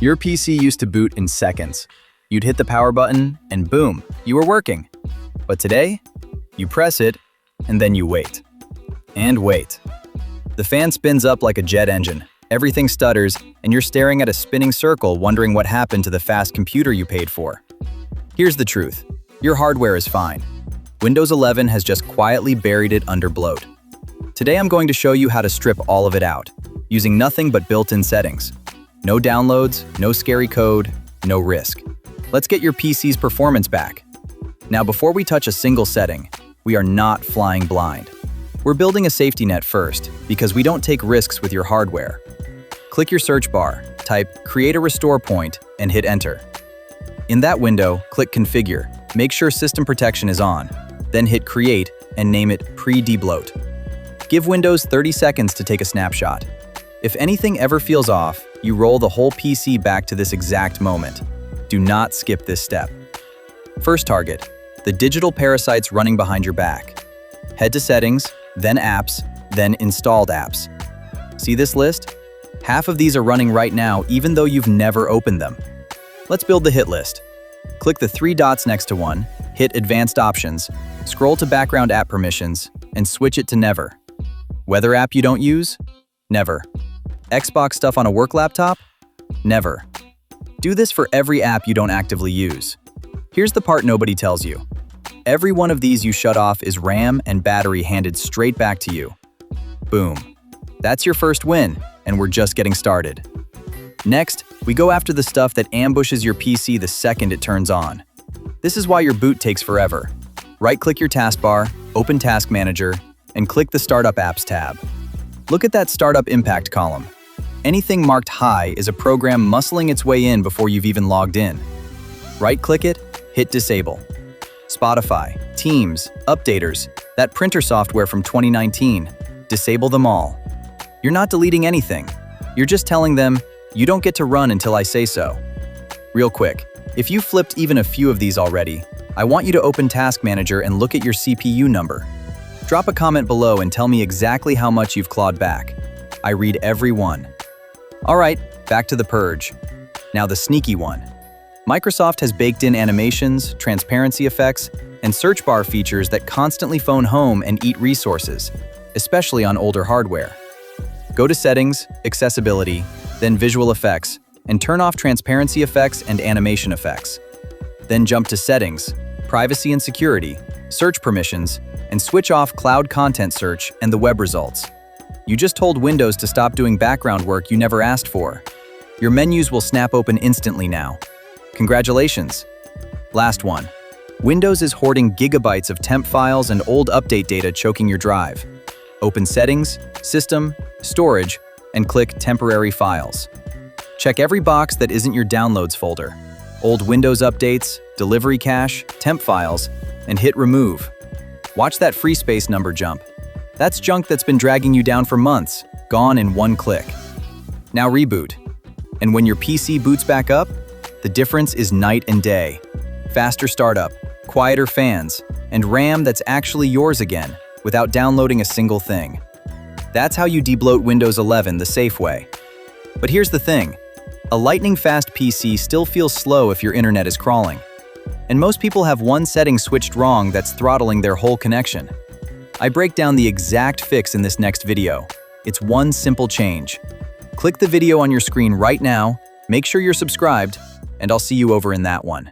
Your PC used to boot in seconds. You'd hit the power button and boom, you were working. But today, you press it and then you wait. And wait. The fan spins up like a jet engine, everything stutters, and you're staring at a spinning circle wondering what happened to the fast computer you paid for. Here's the truth. Your hardware is fine. Windows 11 has just quietly buried it under bloat. Today I'm going to show you how to strip all of it out, using nothing but built-in settings. No downloads, no scary code, no risk. Let's get your PC's performance back. Now, before we touch a single setting, we are not flying blind. We're building a safety net first, because we don't take risks with your hardware. Click your search bar, type Create a Restore Point, and hit Enter. In that window, click Configure, make sure System Protection is on, then hit Create and name it Pre-Debloat. Give Windows 30 seconds to take a snapshot. If anything ever feels off, you roll the whole PC back to this exact moment. Do not skip this step. First target, the digital parasites running behind your back. Head to Settings, then Apps, then Installed Apps. See this list? Half of these are running right now even though you've never opened them. Let's build the hit list. Click the three dots next to one, hit Advanced Options, scroll to Background App Permissions, and switch it to Never. Weather app you don't use? Never. Xbox stuff on a work laptop? Never. Do this for every app you don't actively use. Here's the part nobody tells you. Every one of these you shut off is RAM and battery handed straight back to you. Boom. That's your first win, and we're just getting started. Next, we go after the stuff that ambushes your PC the second it turns on. This is why your boot takes forever. Right-click your taskbar, open Task Manager, and click the Startup Apps tab. Look at that Startup Impact column. Anything marked high is a program muscling its way in before you've even logged in. Right-click it, hit Disable. Spotify, Teams, Updaters, that printer software from 2019, disable them all. You're not deleting anything. You're just telling them, you don't get to run until I say so. Real quick, if you flipped even a few of these already, I want you to open Task Manager and look at your CPU number. Drop a comment below and tell me exactly how much you've clawed back. I read every one. All right, back to the purge. Now the sneaky one. Microsoft has baked in animations, transparency effects, and search bar features that constantly phone home and eat resources, especially on older hardware. Go to Settings, Accessibility, then Visual Effects, and turn off transparency effects and animation effects. Then jump to Settings, Privacy and Security, Search Permissions, and switch off Cloud Content Search and the web results. You just told Windows to stop doing background work you never asked for. Your menus will snap open instantly now. Congratulations! Last one. Windows is hoarding gigabytes of temp files and old update data choking your drive. Open Settings, System, Storage, and click Temporary Files. Check every box that isn't your Downloads folder. Old Windows updates, delivery cache, temp files, and hit Remove. Watch that free space number jump. That's junk that's been dragging you down for months, gone in one click. Now reboot. And when your PC boots back up, the difference is night and day. Faster startup, quieter fans, and RAM that's actually yours again, without downloading a single thing. That's how you debloat Windows 11 the safe way. But here's the thing. A lightning-fast PC still feels slow if your internet is crawling. And most people have one setting switched wrong that's throttling their whole connection. I break down the exact fix in this next video. It's one simple change. Click the video on your screen right now, make sure you're subscribed, and I'll see you over in that one.